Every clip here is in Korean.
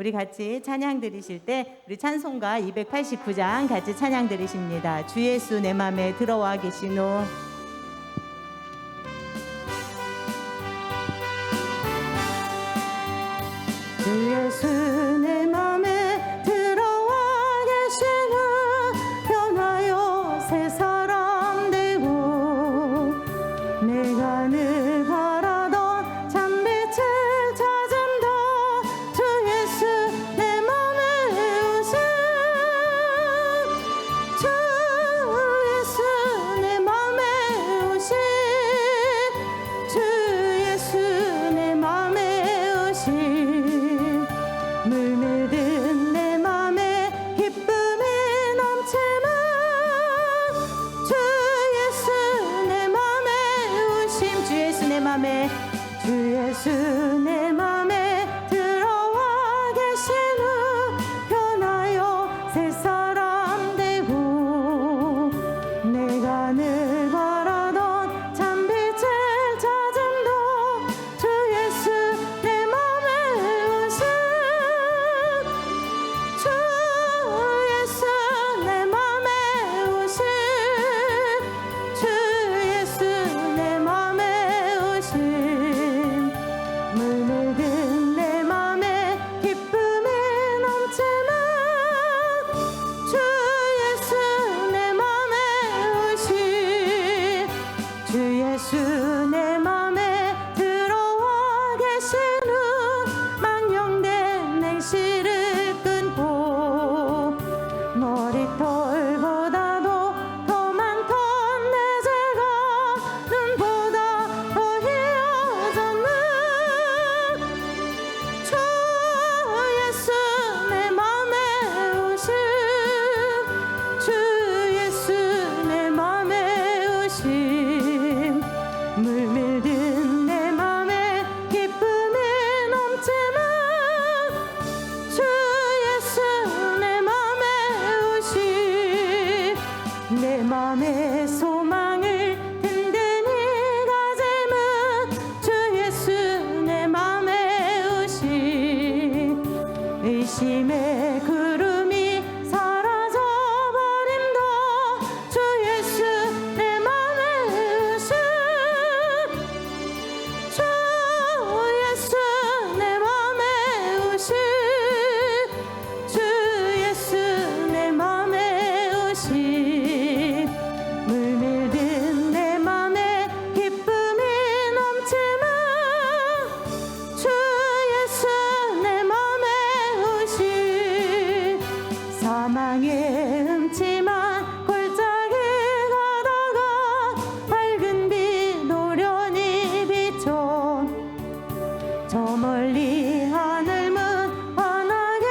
우리 같이 찬양 드리실 때 우리 찬송가 289장 같이 찬양 드리십니다. 주 예수 내 맘에 들어와 계시노. 주 예수 내 맘에 들어와 계시는 변화요 새 사람 되고 내가 늘 바라던 참빛을 찾은다. 주 예수 내 맘에 오신 주 예수 내 맘에 오신 주 예수 내 맘에 오신 물밀든 내 맘에 기쁨이 넘치는 주 예수 내 맘에 오심. 주 예수 내 맘에 주 예수 내 맘에 들어와 계시는 변화요 새 사람 되고 내가 늘 바라던 참빛을 찾음도 주 예수 내 맘에 오신 주 예수 내 맘에 오신 주 예수 내 맘에 오신 물밀든 내 맘에 기쁨이 넘치는 주 예수 내 맘에 오신 주 예수 내 맘에 들어와 계시는 망령된 냉시를 끊고 머리털보다도 더 많던 내 죄가 눈보다 더 희어졌는 주 예수 내 맘에 오신 주 예수 내 맘에 오신 물밀든 내 맘에 기쁨이 넘치는 주 예수 내 맘에 오신 내 맘의 소망을 든든히 가지는 주 예수 내 맘에 오신 의심의 구름이 사라져버림도 주 예수 내 맘에 오신 주 예수 내 맘에 오신 주 예수 내 맘에 오신 물밀든 내 맘에 기쁨이 넘치는 주 예수 내 맘에 오신 사망의 음침한 골짜기 가다가 밝은 빛 노련히 비춰 저 멀리 하늘문 환하게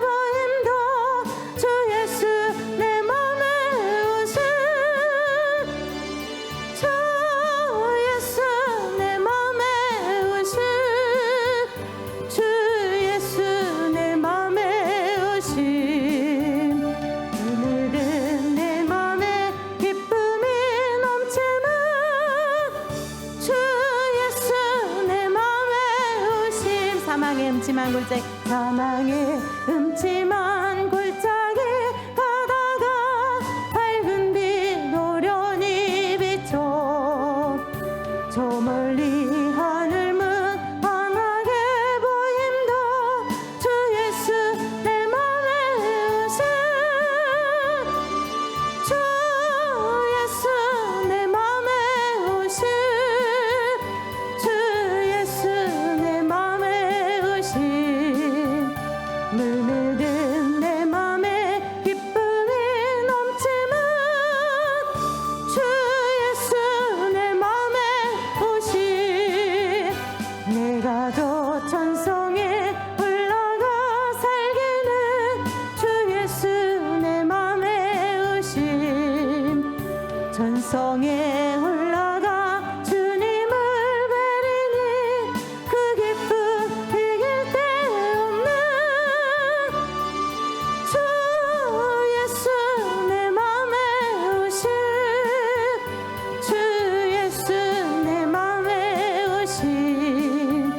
보임도 주 예수 내 맘에 오신 주 예수 내 맘에 오신 주 예수 내 맘에 오신 오늘은 내 맘에 기쁨이 넘치는 주 예수 내 맘에 오심. 사망의 음침한 골짜기 사망의 음침한 골짜기 가다가 밝은 빛 노련히 비춰 저 멀리 하늘문 환하게 보임도 주 예수 내 맘에 오신 주 예수 내 맘에 오신 주 예수 내 맘에 오신 물밀든 내 맘에 기쁨이 넘치는 주 예수 내 맘에 오신 내가 저 천성에 올라가 살기는 주 예수 내 맘에 오신 천성에 올라가 주님을 뵈리니 그 기쁨 이길 데 없는 주 예수 내 맘에 오신 주 예수 내 맘에 오신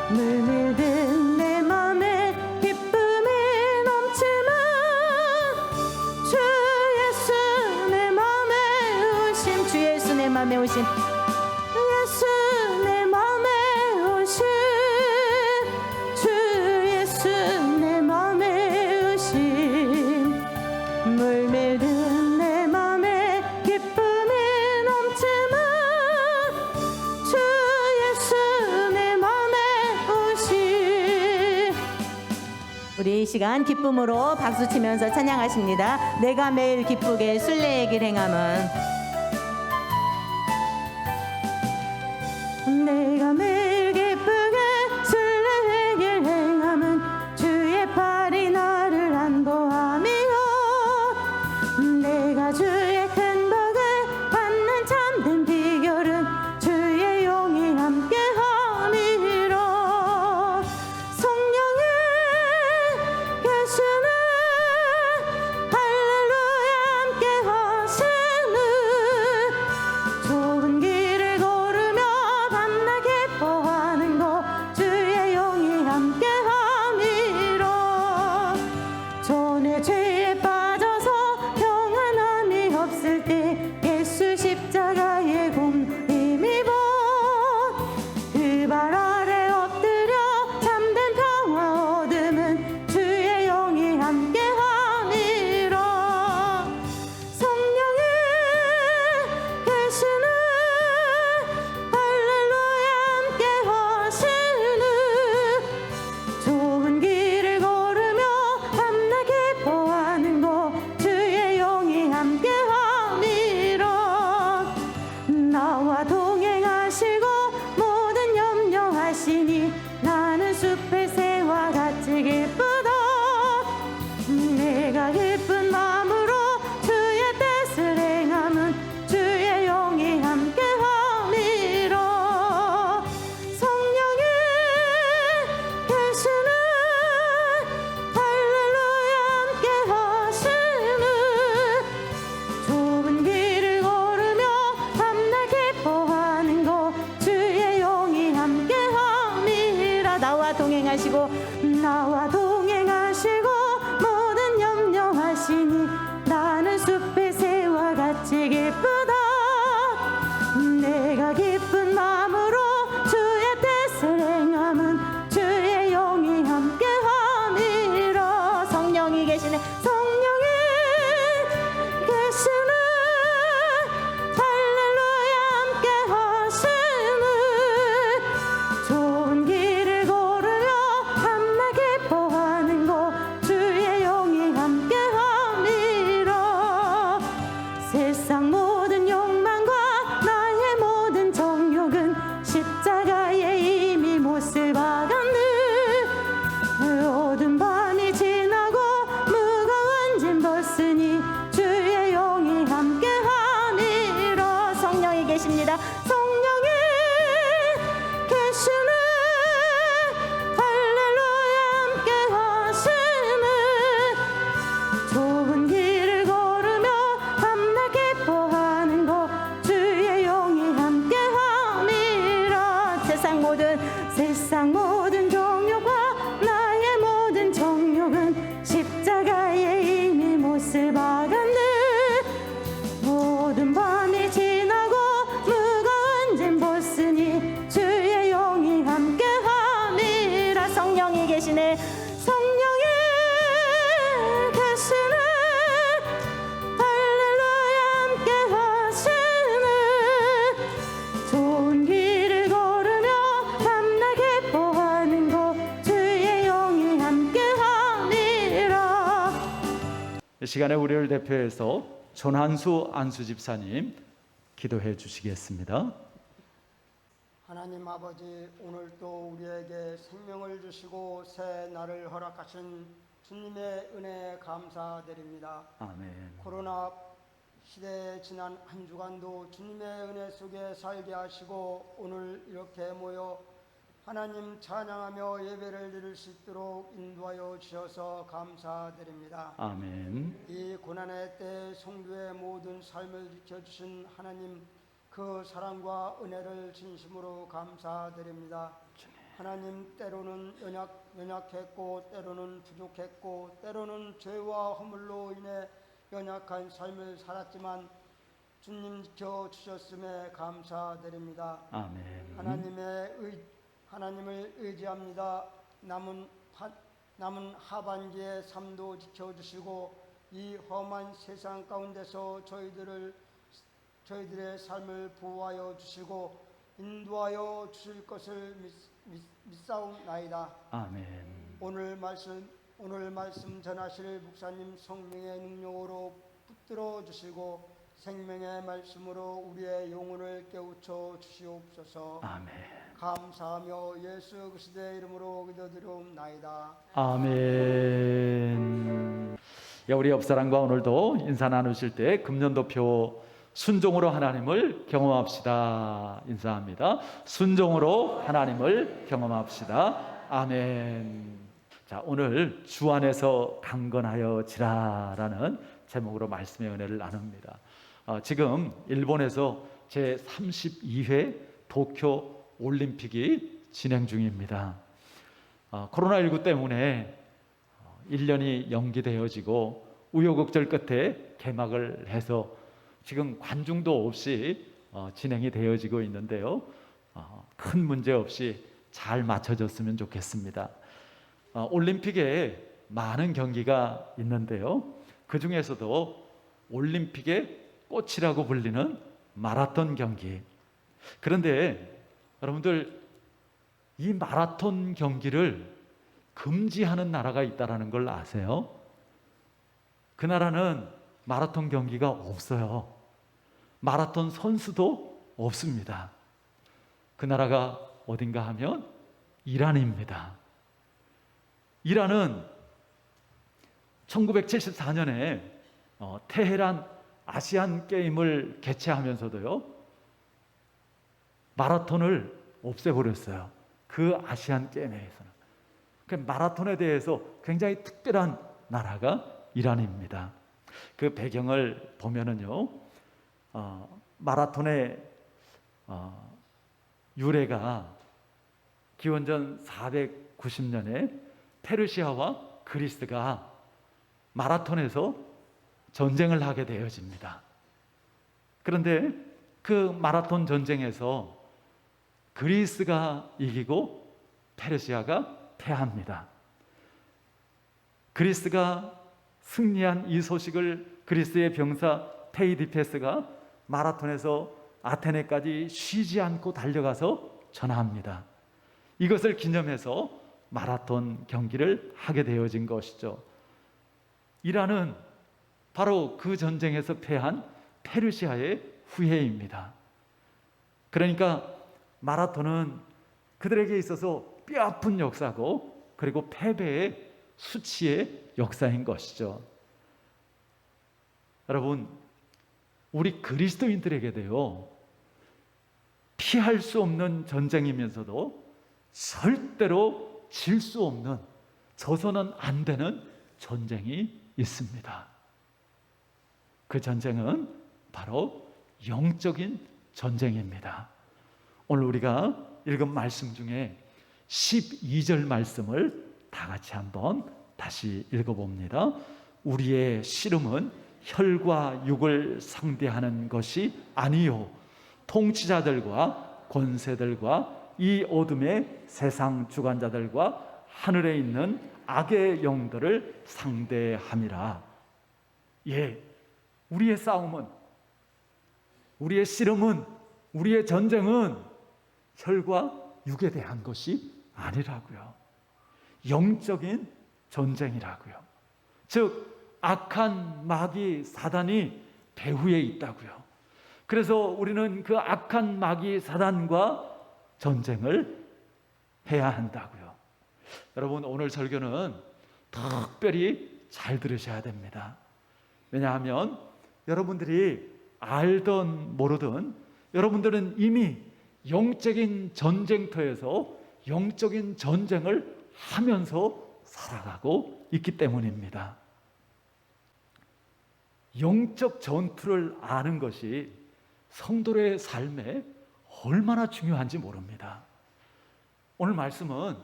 물밀든 내 맘에 기쁨 오심 예수 내 맘에 오심 주 예수 내 맘에 오심 물밀든 내 맘에 기쁨이 넘치는 주 예수 내 맘에 오심. 우리 이 시간 기쁨으로 박수치면서 찬양하십니다. 내가 매일 기쁘게 순례의 길 행함은 내가 매일 기쁘게 순례의 길 행함은 주의 팔이 나를 안도함이요 내가 주의 큰 복을 받는 참된 비결은 주의 영이 함께함이로 성령이 계시는 할렐루야 함께하시는 좁은 길을 걸으며 밤낮 기뻐하는 것 주의 영이 함께함이로 전에 죄에 빠져서 평안함이 없을 때 예수 십자가의 공 힘입어 그 발 아래 엎드려 참된 평화 얻음은 주의 영이 함께함이로 성령이 계시는 할렐루야 함께하시는 좁은 길을 걸으며 밤낮 기뻐하는 것 주의 영이 함께함이로 나와 동행하시고 모든 염려하시니 나는 숲의 새와 같이 기쁘다 내가 기쁜 마음으로 주의 뜻을 행함은 주의 영이 함께함이로 성령이 계시는 할렐루야 함께하시는 좁은 길을 걸으며 밤낮 기뻐하는 것 주의 영이 함께함이라 나와 동행하시고 모든 염려하시니 나는 숲의 새와 같이 기쁘다 내가 기쁜 마음으로 주의 뜻을 행함은 주의 영이 함께함이라 성령이 계시네 성령이 계시는 할렐루야 함께하시는 좋은 길을 걸으며 밤낮 기뻐하는 것 주의 영이 함께함이라 세상 모든 욕망과 나의 모든 정욕은 십자가에 이미 못을 박았네 어두운 밤이 지나고 무거운 짐 벗으니 주의 영이 함께함이라 성령이 계십니다 성령이 계시는 할렐루야 함께하시는 좁은 길을 걸으며 밤낮 기뻐하는 것 주의 영이 함께함이라 세상 모든 정욕과 나의 모든 정욕은 십자가에 이미 못을 박았네 모든 밤이 지나고 무거운 짐 벗으니 주의 영이 함께함이라 성령이 계시네 성령이 계시네 할렐루야 함께하시네 좋은 길을 걸으며 밤낮 기뻐하는 것 주의 영이 함께함이라 이 시간에 우리를 대표해서 전한수 안수 집사님 기도해 주시겠습니다. 하나님 아버지, 오늘도 우리에게 생명을 주시고 새 날을 허락하신 주님의 은혜에 감사드립니다. 아멘. 코로나 시대에 지난 한 주간도 주님의 은혜 속에 살게 하시고 오늘 이렇게 모여 하나님 찬양하며 예배를 드릴 수 있도록 인도하여 주셔서 감사드립니다. 아멘. 이 고난의 때 성도의 모든 삶을 지켜주신 하나님, 그 사랑과 은혜를 진심으로 감사드립니다. 하나님, 때로는 연약했고 때로는 부족했고 때로는 죄와 허물로 인해 연약한 삶을 살았지만 주님 지켜 주셨음에 감사드립니다. 아멘. 하나님을 의지합니다. 남은 하반기의 삶도 지켜주시고 이 험한 세상 가운데서 저희들의 삶을 보호하여 주시고 인도하여 주실 것을 믿사옵나이다. 아멘. 오늘 말씀 전하실 목사님 성령의 능력으로 붙들어 주시고 생명의 말씀으로 우리의 영혼을 깨우쳐 주시옵소서. 아멘. 감사하며 예수 그리스도의 이름으로 기도드리옵나이다. 아멘. 우리 옆사람과 오늘도 인사 나누실 때 금년도표 순종으로 하나님을 경험합시다. 인사합니다. 순종으로 하나님을 경험합시다. 아멘. 자, 오늘 주 안에서 강건하여 지라라는 제목으로 말씀의 은혜를 나눕니다. 지금 일본에서 제32회 도쿄 올림픽이 진행 중입니다. 코로나19 때문에 1년이 연기되어지고 우여곡절 끝에 개막을 해서 지금 관중도 없이 진행이 되어지고 있는데요. 큰 문제 없이 잘 맞춰졌으면 좋겠습니다. 올림픽에 많은 경기가 있는데요. 그 중에서도 올림픽의 꽃이라고 불리는 마라톤 경기. 그런데 여러분들 이 마라톤 경기를 금지하는 나라가 있다는 걸 아세요? 그 나라는 마라톤 경기가 없어요. 마라톤 선수도 없습니다. 그 나라가 어딘가 하면 이란입니다. 이란은 1974년에 테헤란 아시안 게임을 개최하면서도요, 마라톤을 없애버렸어요. 그 아시안 게임에서는. 그 마라톤에 대해서 굉장히 특별한 나라가 이란입니다. 그 배경을 보면은요, 마라톤의 유래가 기원전 490년에 페르시아와 그리스가 마라톤에서 전쟁을 하게 되어집니다. 그런데 그 마라톤 전쟁에서 그리스가 이기고 페르시아가 패합니다. 그리스가 승리한 이 소식을 그리스의 병사 페이디페스가 마라톤에서 아테네까지 쉬지 않고 달려가서 전합니다. 이것을 기념해서 마라톤 경기를 하게 되어진 것이죠. 이란은 바로 그 전쟁에서 패한 페르시아의 후예입니다. 그러니까 마라톤은 그들에게 있어서 뼈아픈 역사고, 그리고 패배의 수치의 역사인 것이죠. 여러분, 우리 그리스도인들에게도요, 피할 수 없는 전쟁이면서도 절대로 질 수 없는, 져서는 안 되는 전쟁이 있습니다. 그 전쟁은 바로 영적인 전쟁입니다. 오늘 우리가 읽은 말씀 중에 12절 말씀을 다 같이 한번 다시 읽어봅니다. 우리의 씨름은 혈과 육을 상대하는 것이 아니요 통치자들과 권세들과 이 어둠의 세상 주관자들과 하늘에 있는 악의 영들을 상대함이라. 예, 우리의 싸움은, 우리의 씨름은, 우리의 전쟁은 혈과 육에 대한 것이 아니라고요. 영적인 전쟁이라고요. 즉 악한 마귀 사단이 배후에 있다고요. 그래서 우리는 그 악한 마귀 사단과 전쟁을 해야 한다고요. 여러분, 오늘 설교는 특별히 잘 들으셔야 됩니다. 왜냐하면 여러분들이 알든 모르든 여러분들은 이미 영적인 전쟁터에서 영적인 전쟁을 하면서 살아가고 있기 때문입니다. 영적 전투를 아는 것이 성도의 삶에 얼마나 중요한지 모릅니다. 오늘 말씀은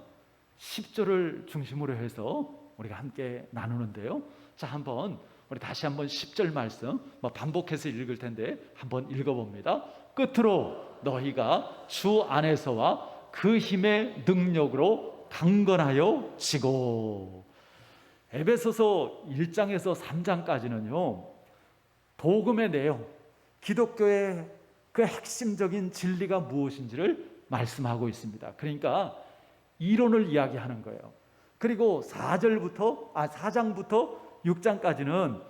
10절을 중심으로 해서 우리가 함께 나누는데요. 자, 한번 우리 다시 한번 10절 말씀 반복해서 읽을 텐데 한번 읽어봅니다. 끝으로 너희가 주 안에서와 그 힘의 능력으로 강건하여 지고. 에베소서 1장에서 3장까지는요, 복음의 내용, 기독교의 그 핵심적인 진리가 무엇인지를 말씀하고 있습니다. 그러니까 이론을 이야기하는 거예요. 그리고 4장부터 6장까지는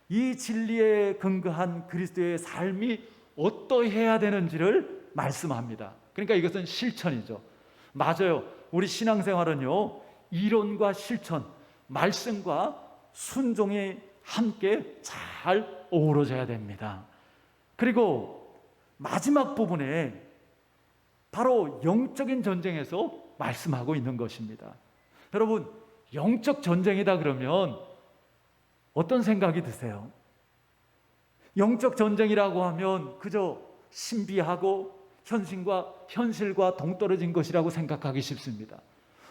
이 진리에 근거한 그리스도의 삶이 어떠해야 되는지를 말씀합니다. 그러니까 이것은 실천이죠. 맞아요. 우리 신앙생활은요, 이론과 실천, 말씀과 순종이 함께 잘 어우러져야 됩니다. 그리고 마지막 부분에 바로 영적인 전쟁에서 말씀하고 있는 것입니다. 여러분, 영적 전쟁이다 그러면 어떤 생각이 드세요? 영적 전쟁이라고 하면 그저 신비하고 현실과 동떨어진 것이라고 생각하기 쉽습니다.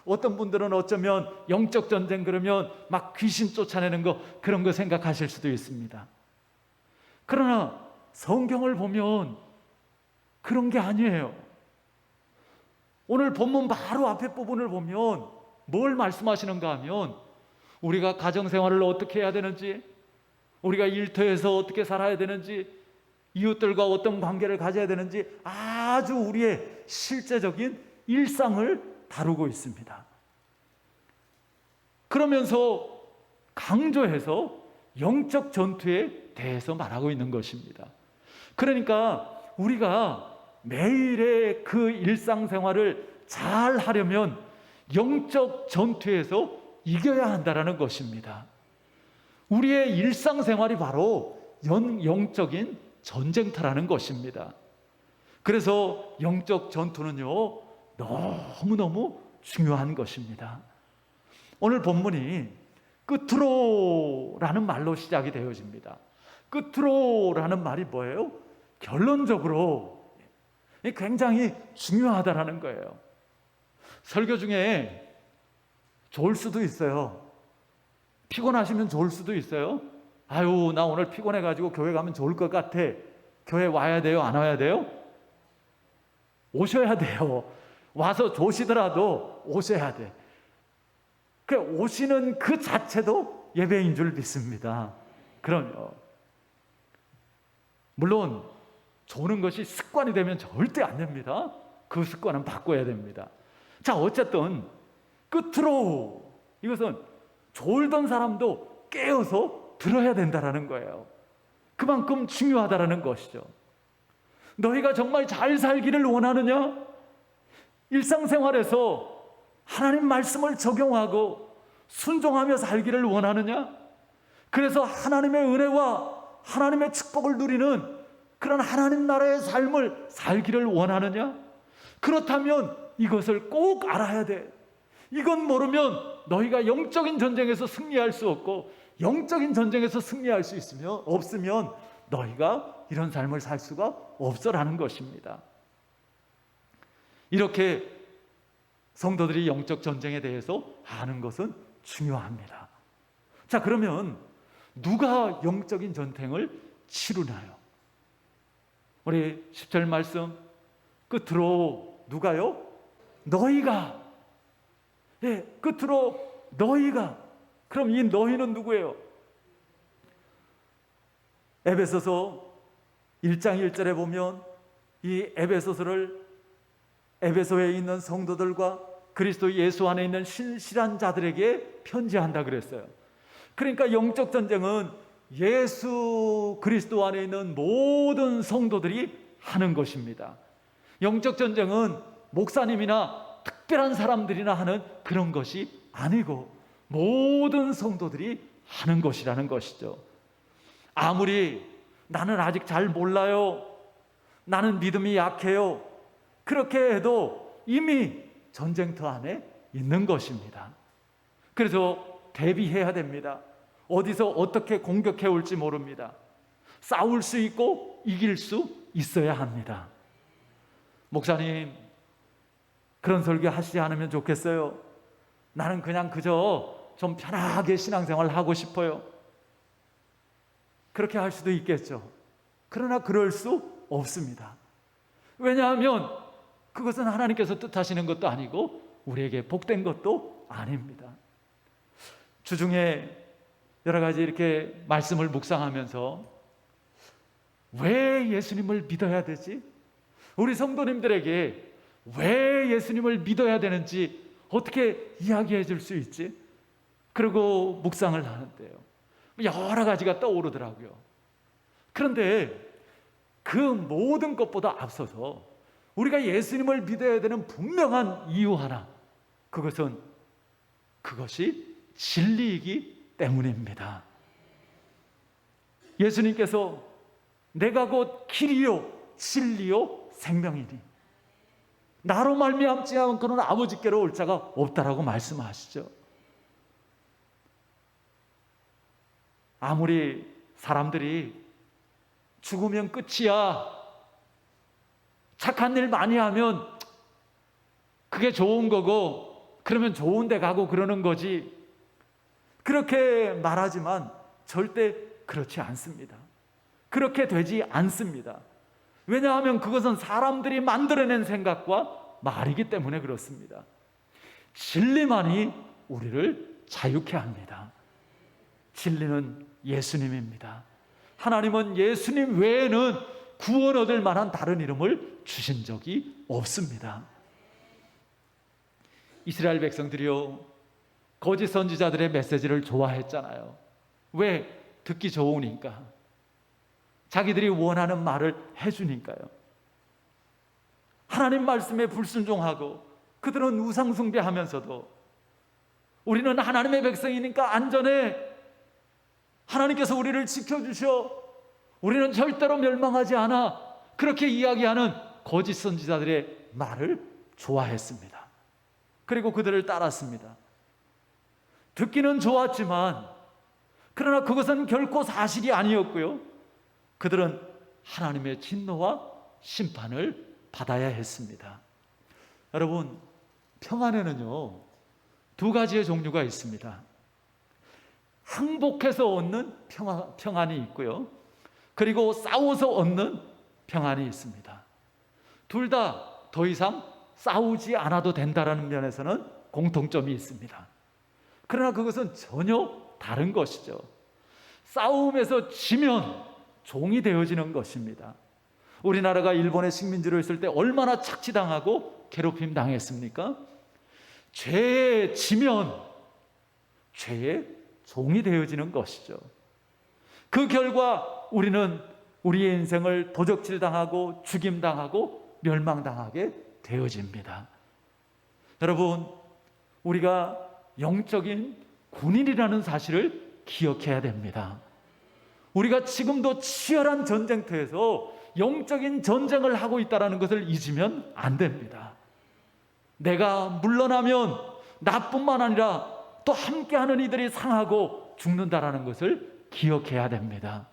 어떤 분들은 어쩌면 영적 전쟁 그러면 막 귀신 쫓아내는 거, 그런 거 생각하실 수도 있습니다. 그러나 성경을 보면 그런 게 아니에요. 오늘 본문 바로 앞에 부분을 보면 뭘 말씀하시는가 하면 우리가 가정생활을 어떻게 해야 되는지, 우리가 일터에서 어떻게 살아야 되는지, 이웃들과 어떤 관계를 가져야 되는지 아주 우리의 실제적인 일상을 다루고 있습니다. 그러면서 강조해서 영적 전투에 대해서 말하고 있는 것입니다. 그러니까 우리가 매일의 그 일상생활을 잘 하려면 영적 전투에서 이겨야 한다는 것입니다. 우리의 일상생활이 바로 영적인 전쟁터라는 것입니다. 그래서 영적 전투는요, 너무너무 중요한 것입니다. 오늘 본문이 끝으로라는 말로 시작이 되어집니다. 끝으로라는 말이 뭐예요? 결론적으로 굉장히 중요하다라는 거예요. 설교 중에 좋을 수도 있어요. 피곤하시면 좋을 수도 있어요. 아유, 나 오늘 피곤해가지고 교회 가면 좋을 것 같아. 교회 와야 돼요? 안 와야 돼요? 오셔야 돼요. 와서 조시더라도 오셔야 돼. 그 오시는 그 자체도 예배인 줄 믿습니다. 그럼요. 물론 조는 것이 습관이 되면 절대 안 됩니다. 그 습관은 바꿔야 됩니다. 자, 어쨌든 끝으로 이것은 졸던 사람도 깨어서 들어야 된다는 거예요. 그만큼 중요하다는 것이죠. 너희가 정말 잘 살기를 원하느냐? 일상생활에서 하나님 말씀을 적용하고 순종하며 살기를 원하느냐? 그래서 하나님의 은혜와 하나님의 축복을 누리는 그런 하나님 나라의 삶을 살기를 원하느냐? 그렇다면 이것을 꼭 알아야 돼. 이건 모르면 너희가 영적인 전쟁에서 승리할 수 없고, 영적인 전쟁에서 승리할 수 없으면 너희가 이런 삶을 살 수가 없어라는 것입니다. 이렇게 성도들이 영적 전쟁에 대해서 아는 것은 중요합니다. 자, 그러면 누가 영적인 전쟁을 치르나요? 우리 10절 말씀 끝으로 누가요? 너희가. 예, 끝으로 너희가. 그럼 이 너희는 누구예요? 에베소서 1장 1절에 보면 이 에베소에 있는 성도들과 그리스도 예수 안에 있는 신실한 자들에게 편지한다 그랬어요. 그러니까 영적 전쟁은 예수 그리스도 안에 있는 모든 성도들이 하는 것입니다. 영적 전쟁은 목사님이나 특별한 사람들이나 하는 그런 것이 아니고 모든 성도들이 하는 것이라는 것이죠. 아무리 나는 아직 잘 몰라요, 나는 믿음이 약해요, 그렇게 해도 이미 전쟁터 안에 있는 것입니다. 그래서 대비해야 됩니다. 어디서 어떻게 공격해 올지 모릅니다. 싸울 수 있고 이길 수 있어야 합니다. 목사님, 그런 설교 하시지 않으면 좋겠어요. 나는 그냥 그저 좀 편하게 신앙생활 하고 싶어요. 그렇게 할 수도 있겠죠. 그러나 그럴 수 없습니다. 왜냐하면 그것은 하나님께서 뜻하시는 것도 아니고 우리에게 복된 것도 아닙니다. 주중에 여러 가지 이렇게 말씀을 묵상하면서 왜 예수님을 믿어야 되지? 우리 성도님들에게 왜 예수님을 믿어야 되는지 어떻게 이야기해 줄 수 있지? 그리고 묵상을 하는데요, 여러 가지가 떠오르더라고요. 그런데 그 모든 것보다 앞서서 우리가 예수님을 믿어야 되는 분명한 이유 하나, 그것이 진리이기 때문입니다. 예수님께서 내가 곧 길이요 진리요 생명이니 나로 말미암지 않고는 아버지께로 올 자가 없다라고 말씀하시죠. 아무리 사람들이 죽으면 끝이야, 착한 일 많이 하면 그게 좋은 거고 그러면 좋은 데 가고 그러는 거지, 그렇게 말하지만 절대 그렇지 않습니다. 그렇게 되지 않습니다. 왜냐하면 그것은 사람들이 만들어낸 생각과 말이기 때문에 그렇습니다. 진리만이 우리를 자유케 합니다. 진리는 예수님입니다. 하나님은 예수님 외에는 구원 얻을 만한 다른 이름을 주신 적이 없습니다. 이스라엘 백성들이요, 거짓 선지자들의 메시지를 좋아했잖아요. 왜? 듣기 좋으니까. 자기들이 원하는 말을 해주니까요. 하나님 말씀에 불순종하고 그들은 우상 숭배하면서도 우리는 하나님의 백성이니까 안전해, 하나님께서 우리를 지켜주셔, 우리는 절대로 멸망하지 않아, 그렇게 이야기하는 거짓 선지자들의 말을 좋아했습니다. 그리고 그들을 따랐습니다. 듣기는 좋았지만 그러나 그것은 결코 사실이 아니었고요, 그들은 하나님의 진노와 심판을 받아야 했습니다. 여러분, 평안에는요 두 가지의 종류가 있습니다. 항복해서 얻는 평안이 있고요, 그리고 싸워서 얻는 평안이 있습니다. 둘 다 더 이상 싸우지 않아도 된다는 면에서는 공통점이 있습니다. 그러나 그것은 전혀 다른 것이죠. 싸움에서 지면 종이 되어지는 것입니다. 우리나라가 일본의 식민지로 있을 때 얼마나 착취당하고 괴롭힘 당했습니까? 죄에 지면 죄의 종이 되어지는 것이죠. 그 결과 우리는 우리의 인생을 도적질당하고 죽임당하고 멸망당하게 되어집니다. 여러분, 우리가 영적인 군인이라는 사실을 기억해야 됩니다. 우리가 지금도 치열한 전쟁터에서 영적인 전쟁을 하고 있다는 것을 잊으면 안 됩니다. 내가 물러나면 나뿐만 아니라 또 함께하는 이들이 상하고 죽는다라는 것을 기억해야 됩니다.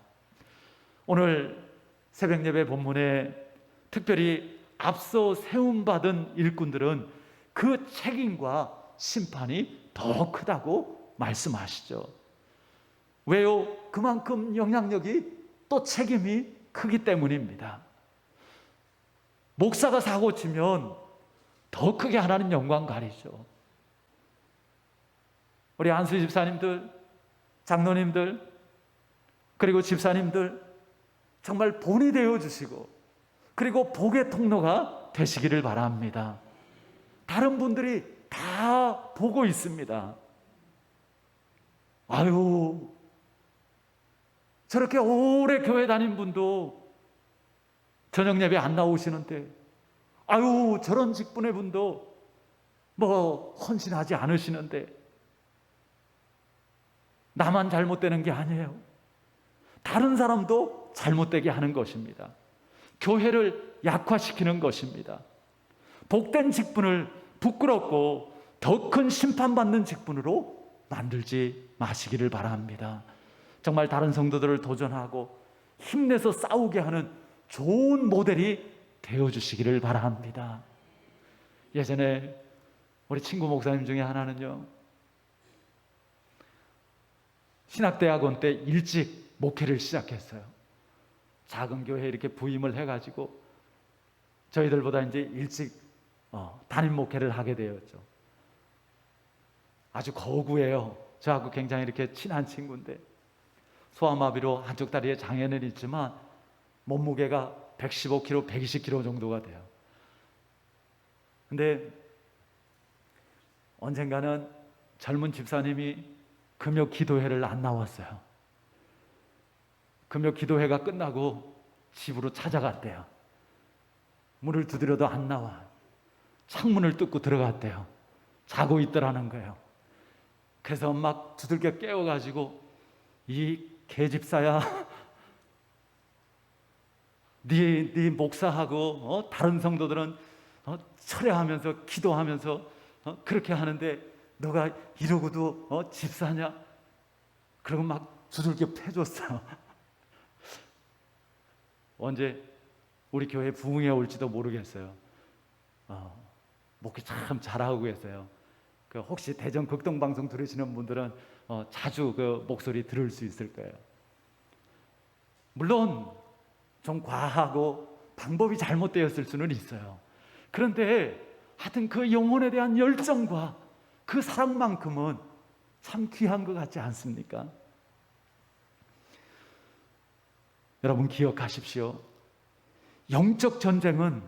오늘 새벽 예배 본문에 특별히 앞서 세움받은 일꾼들은 그 책임과 심판이 더 크다고 말씀하시죠. 왜요? 그만큼 영향력이 또 책임이 크기 때문입니다. 목사가 사고 치면 더 크게 하나님 영광 가리죠. 우리 안수 집사님들, 장로님들, 그리고 집사님들 정말 본이 되어 주시고 그리고 복의 통로가 되시기를 바랍니다. 다른 분들이 다 보고 있습니다. 아유, 저렇게 오래 교회 다닌 분도 저녁 예배 안 나오시는데, 아유, 저런 직분의 분도 뭐 헌신하지 않으시는데, 나만 잘못되는 게 아니에요. 다른 사람도 잘못되게 하는 것입니다. 교회를 약화시키는 것입니다. 복된 직분을 부끄럽고 더 큰 심판받는 직분으로 만들지 마시기를 바랍니다. 정말 다른 성도들을 도전하고 힘내서 싸우게 하는 좋은 모델이 되어주시기를 바랍니다. 예전에 우리 친구 목사님 중에 하나는요, 신학대학원 때 일찍 목회를 시작했어요. 작은 교회에 이렇게 부임을 해가지고 저희들보다 이제 일찍 담임 목회를 하게 되었죠. 아주 거구예요. 저하고 굉장히 이렇게 친한 친구인데 소아마비로 한쪽 다리에 장애는 있지만 몸무게가 115kg, 120kg 정도가 돼요. 근데 언젠가는 젊은 집사님이 금요 기도회를 안 나왔어요. 금요 기도회가 끝나고 집으로 찾아갔대요. 문을 두드려도 안 나와. 창문을 뚫고 들어갔대요. 자고 있더라는 거예요. 그래서 막 두들겨 깨워가지고 이 개집사야, 네 목사하고 다른 성도들은 철회하면서 기도하면서 그렇게 하는데 너가 이러고도 집사냐? 그러고 막 두들겨 패줬어. 언제 우리 교회 부흥에 올지도 모르겠어요. 목회 참 잘하고 계세요. 혹시 대전 극동방송 들으시는 분들은 자주 그 목소리 들을 수 있을 거예요. 물론 좀 과하고 방법이 잘못되었을 수는 있어요. 그런데 하여튼 그 영혼에 대한 열정과 그 사랑만큼은 참 귀한 것 같지 않습니까? 여러분 기억하십시오. 영적 전쟁은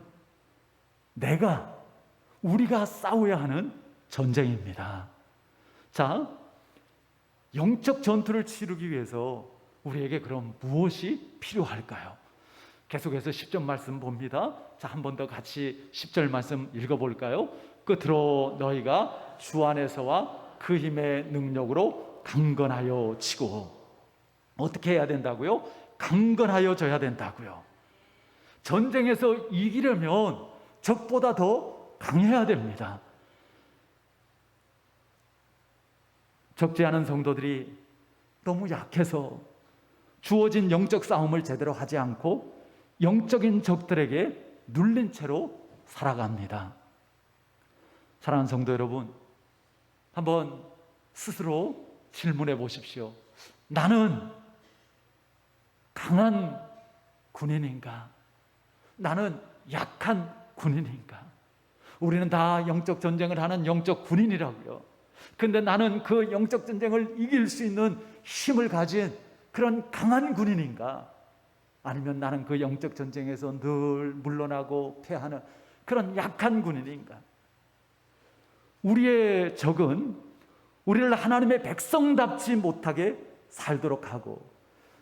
우리가 싸워야 하는 전쟁입니다. 자, 영적 전투를 치르기 위해서 우리에게 그럼 무엇이 필요할까요? 계속해서 10절 말씀 봅니다. 자, 한 번 더 같이 10절 말씀 읽어볼까요? 끝으로 너희가 주 안에서와 그 힘의 능력으로 강건하여 치고. 어떻게 해야 된다고요? 강건하여 져야 된다고요. 전쟁에서 이기려면 적보다 더 강해야 됩니다. 적지 않은 성도들이 너무 약해서 주어진 영적 싸움을 제대로 하지 않고 영적인 적들에게 눌린 채로 살아갑니다. 사랑하는 성도 여러분, 한번 스스로 질문해 보십시오. 나는 강한 군인인가? 나는 약한 군인인가? 우리는 다 영적 전쟁을 하는 영적 군인이라고요. 근데 나는 그 영적 전쟁을 이길 수 있는 힘을 가진 그런 강한 군인인가? 아니면 나는 그 영적 전쟁에서 늘 물러나고 패하는 그런 약한 군인인가? 우리의 적은 우리를 하나님의 백성답지 못하게 살도록 하고,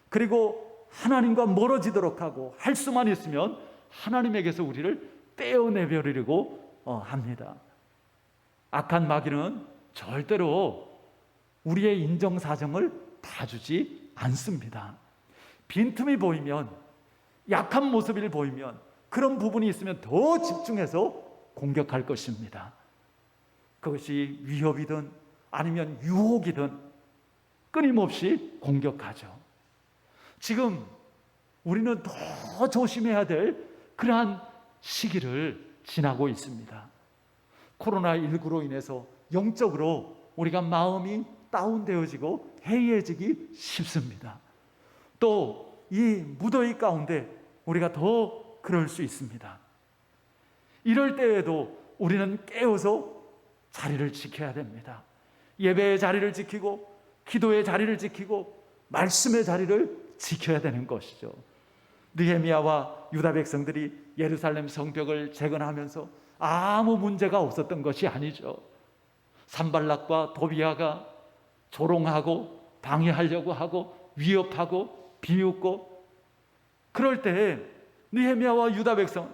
그리고 하나님과 멀어지도록 하고, 할 수만 있으면 하나님에게서 우리를 떼어내버리려고 합니다. 악한 마귀는 절대로 우리의 인정사정을 봐주지 않습니다. 빈틈이 보이면, 약한 모습을 보이면, 그런 부분이 있으면 더 집중해서 공격할 것입니다. 그것이 위협이든 아니면 유혹이든 끊임없이 공격하죠. 지금 우리는 더 조심해야 될 그러한 시기를 지나고 있습니다. 코로나19로 인해서 영적으로 우리가 마음이 다운되어지고 해이해지기 쉽습니다. 또 이 무더위 가운데 우리가 더 그럴 수 있습니다. 이럴 때에도 우리는 깨어서 자리를 지켜야 됩니다. 예배의 자리를 지키고, 기도의 자리를 지키고, 말씀의 자리를 지켜야 되는 것이죠. 느헤미야와 유다 백성들이 예루살렘 성벽을 재건하면서 아무 문제가 없었던 것이 아니죠. 산발락과 도비아가 조롱하고 방해하려고 하고 위협하고 비웃고, 그럴 때 느헤미야와 유다 백성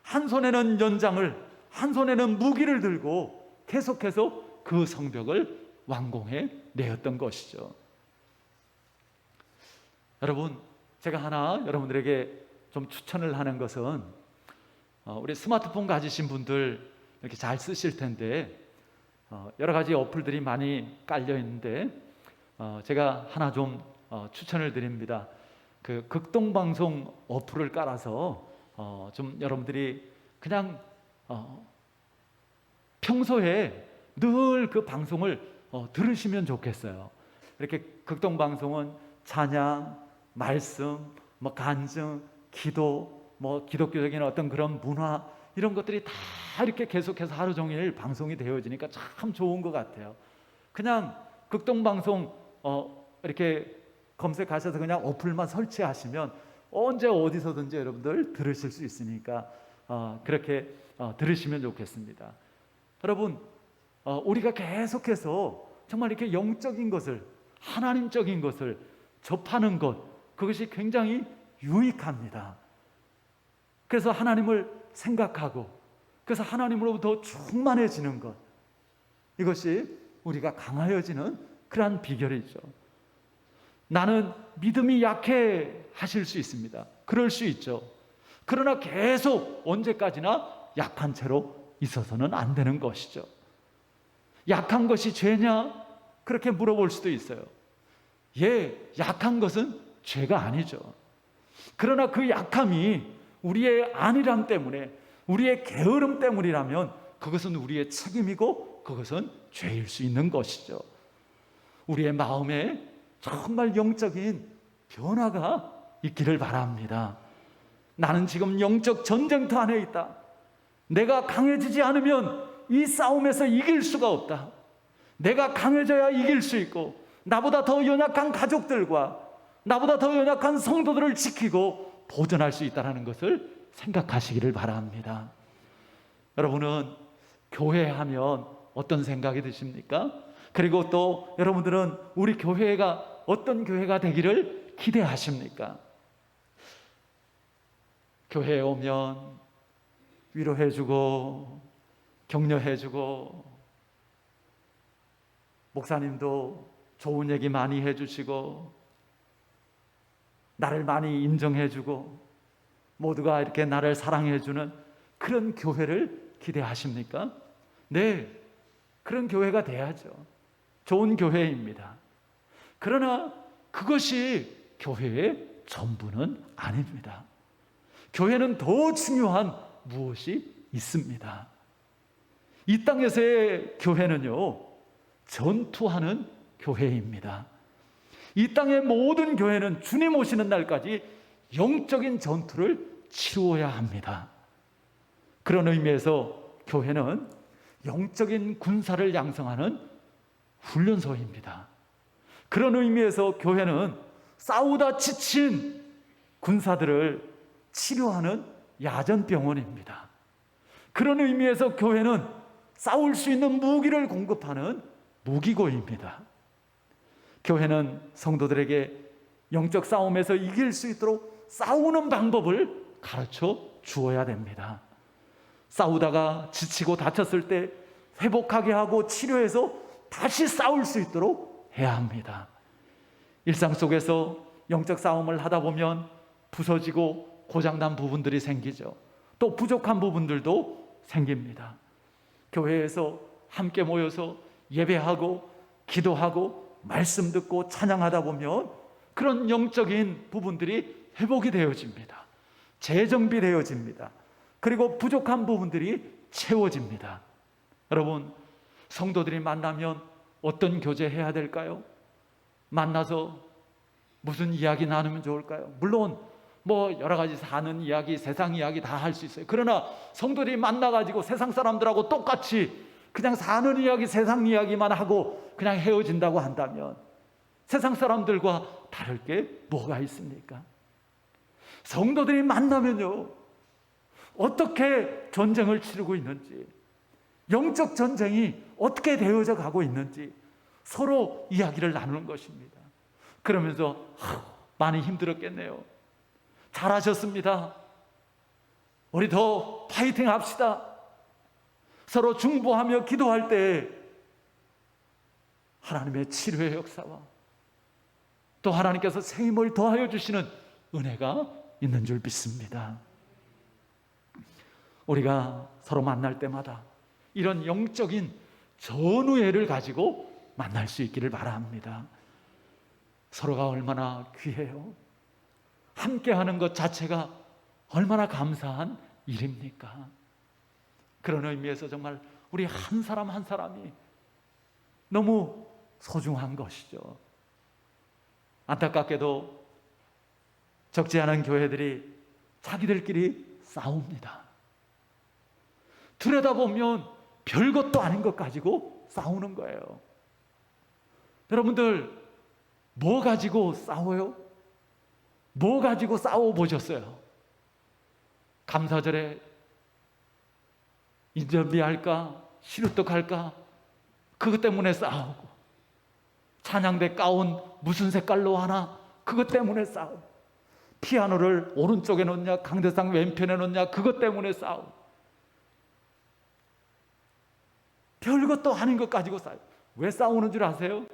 한 손에는 연장을, 한 손에는 무기를 들고 계속해서 그 성벽을 완공해 내었던 것이죠. 여러분, 제가 하나 여러분들에게 좀 추천을 하는 것은, 우리 스마트폰 가지신 분들 이렇게 잘 쓰실 텐데 여러 가지 어플들이 많이 깔려 있는데 제가 하나 좀 추천을 드립니다. 그 극동방송 어플을 깔아서 좀 여러분들이 그냥 평소에 늘 그 방송을 들으시면 좋겠어요. 이렇게 극동방송은 찬양, 말씀, 뭐 간증, 기도, 뭐 기독교적인 어떤 그런 문화 이런 것들이 다 이렇게 계속해서 하루 종일 방송이 되어지니까 참 좋은 것 같아요. 그냥 극동방송 이렇게 검색하셔서 그냥 어플만 설치하시면 언제 어디서든지 여러분들 들으실 수 있으니까 그렇게 들으시면 좋겠습니다. 여러분, 우리가 계속해서 정말 이렇게 영적인 것을, 하나님적인 것을 접하는 것, 그것이 굉장히 유익합니다. 그래서 하나님을 생각하고, 그래서 하나님으로부터 충만해지는 것, 이것이 우리가 강하여지는 그러한 비결이죠. 나는 믿음이 약해 하실 수 있습니다. 그럴 수 있죠. 그러나 계속 언제까지나 약한 채로 있어서는 안 되는 것이죠. 약한 것이 죄냐? 그렇게 물어볼 수도 있어요. 약한 것은 죄가 아니죠. 그러나 그 약함이 우리의 안일함 때문에, 우리의 게으름 때문이라면 그것은 우리의 책임이고 그것은 죄일 수 있는 것이죠. 우리의 마음에 정말 영적인 변화가 있기를 바랍니다. 나는 지금 영적 전쟁터 안에 있다. 내가 강해지지 않으면 이 싸움에서 이길 수가 없다. 내가 강해져야 이길 수 있고, 나보다 더 연약한 가족들과 나보다 더 연약한 성도들을 지키고 보존할 수 있다는 것을 생각하시기를 바랍니다. 여러분은 교회 하면 어떤 생각이 드십니까? 그리고 또 여러분들은 우리 교회가 어떤 교회가 되기를 기대하십니까? 교회에 오면 위로해주고 격려해주고, 목사님도 좋은 얘기 많이 해주시고 나를 많이 인정해주고 모두가 이렇게 나를 사랑해주는 그런 교회를 기대하십니까? 네, 그런 교회가 돼야죠. 좋은 교회입니다. 그러나 그것이 교회의 전부는 아닙니다. 교회는 더 중요한 무엇이 있습니다. 이 땅에서의 교회는요, 전투하는 교회입니다. 이 땅의 모든 교회는 주님 오시는 날까지 영적인 전투를 치루어야 합니다. 그런 의미에서 교회는 영적인 군사를 양성하는 훈련소입니다. 그런 의미에서 교회는 싸우다 지친 군사들을 치료하는 야전병원입니다. 그런 의미에서 교회는 싸울 수 있는 무기를 공급하는 무기고입니다. 교회는 성도들에게 영적 싸움에서 이길 수 있도록 싸우는 방법을 가르쳐 주어야 됩니다. 싸우다가 지치고 다쳤을 때 회복하게 하고 치료해서 다시 싸울 수 있도록 해야 합니다. 일상 속에서 영적 싸움을 하다 보면 부서지고 고장난 부분들이 생기죠. 또 부족한 부분들도 생깁니다. 교회에서 함께 모여서 예배하고 기도하고 말씀 듣고 찬양하다 보면 그런 영적인 부분들이 회복이 되어집니다. 재정비되어집니다. 그리고 부족한 부분들이 채워집니다. 여러분, 성도들이 만나면 어떤 교제해야 될까요? 만나서 무슨 이야기 나누면 좋을까요? 물론 여러 가지 사는 이야기, 세상 이야기 다 할 수 있어요. 그러나 성도들이 만나가지고 세상 사람들하고 똑같이 그냥 사는 이야기, 세상 이야기만 하고 그냥 헤어진다고 한다면 세상 사람들과 다를 게 뭐가 있습니까? 성도들이 만나면요, 어떻게 전쟁을 치르고 있는지, 영적 전쟁이 어떻게 되어져 가고 있는지 서로 이야기를 나누는 것입니다. 그러면서 많이 힘들었겠네요. 잘하셨습니다. 우리 더 파이팅 합시다. 서로 중보하며 기도할 때 하나님의 치료의 역사와 또 하나님께서 새 힘을 더하여 주시는 은혜가 있는 줄 믿습니다. 우리가 서로 만날 때마다 이런 영적인 전우애를 가지고 만날 수 있기를 바랍니다. 서로가 얼마나 귀해요. 함께하는 것 자체가 얼마나 감사한 일입니까? 그런 의미에서 정말 우리 한 사람 한 사람이 너무 소중한 것이죠. 안타깝게도 적지 않은 교회들이 자기들끼리 싸웁니다. 들여다보면 별것도 아닌 것 가지고 싸우는 거예요. 여러분들, 뭐 가지고 싸워요? 뭐 가지고 싸워보셨어요? 감사절에 인절미 할까? 시루떡 할까? 그것 때문에 싸우고, 찬양대 가운 무슨 색깔로 하나? 그것 때문에 싸우고, 피아노를 오른쪽에 놓냐 강대상 왼편에 놓냐 그것 때문에 싸우고, 별것도 아닌 것 가지고 싸워요. 왜 싸우는 줄 아세요?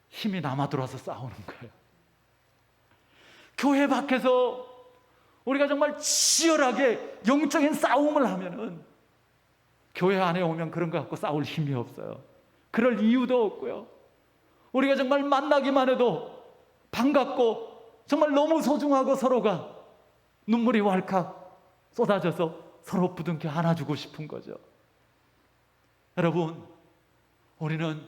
힘이 남아들어서 싸우는 거예요. 교회 밖에서 우리가 정말 치열하게 영적인 싸움을 하면은 교회 안에 오면 그런 거 갖고 싸울 힘이 없어요. 그럴 이유도 없고요. 우리가 정말 만나기만 해도 반갑고 정말 너무 소중하고 서로가 눈물이 왈칵 쏟아져서 서로 부둥켜 안아주고 싶은 거죠. 여러분, 우리는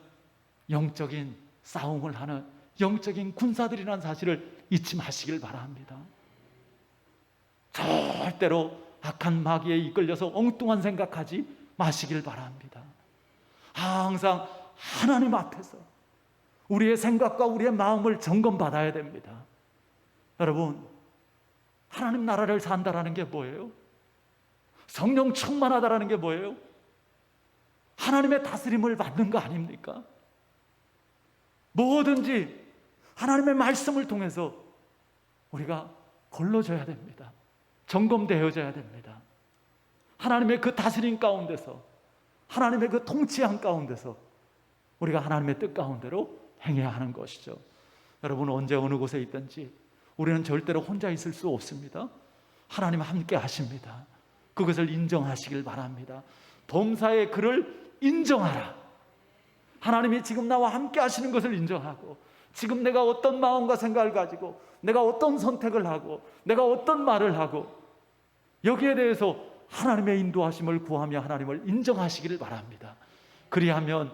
영적인 싸움을 하는 영적인 군사들이라는 사실을 잊지 마시길 바랍니다. 절대로 악한 마귀에 이끌려서 엉뚱한 생각하지 마시길 바랍니다. 항상 하나님 앞에서 우리의 생각과 우리의 마음을 점검받아야 됩니다. 여러분, 하나님 나라를 산다라는 게 뭐예요? 성령 충만하다라는 게 뭐예요? 하나님의 다스림을 받는 거 아닙니까? 뭐든지 하나님의 말씀을 통해서 우리가 걸러져야 됩니다. 점검되어져야 됩니다. 하나님의 그 다스림 가운데서, 하나님의 그 통치한 가운데서 우리가 하나님의 뜻 가운데로 행해야 하는 것이죠. 여러분, 언제 어느 곳에 있든지 우리는 절대로 혼자 있을 수 없습니다. 하나님 함께 하십니다. 그것을 인정하시길 바랍니다. 범사의 그를 인정하라. 하나님이 지금 나와 함께 하시는 것을 인정하고, 지금 내가 어떤 마음과 생각을 가지고 내가 어떤 선택을 하고 내가 어떤 말을 하고, 여기에 대해서 하나님의 인도하심을 구하며 하나님을 인정하시기를 바랍니다. 그리하면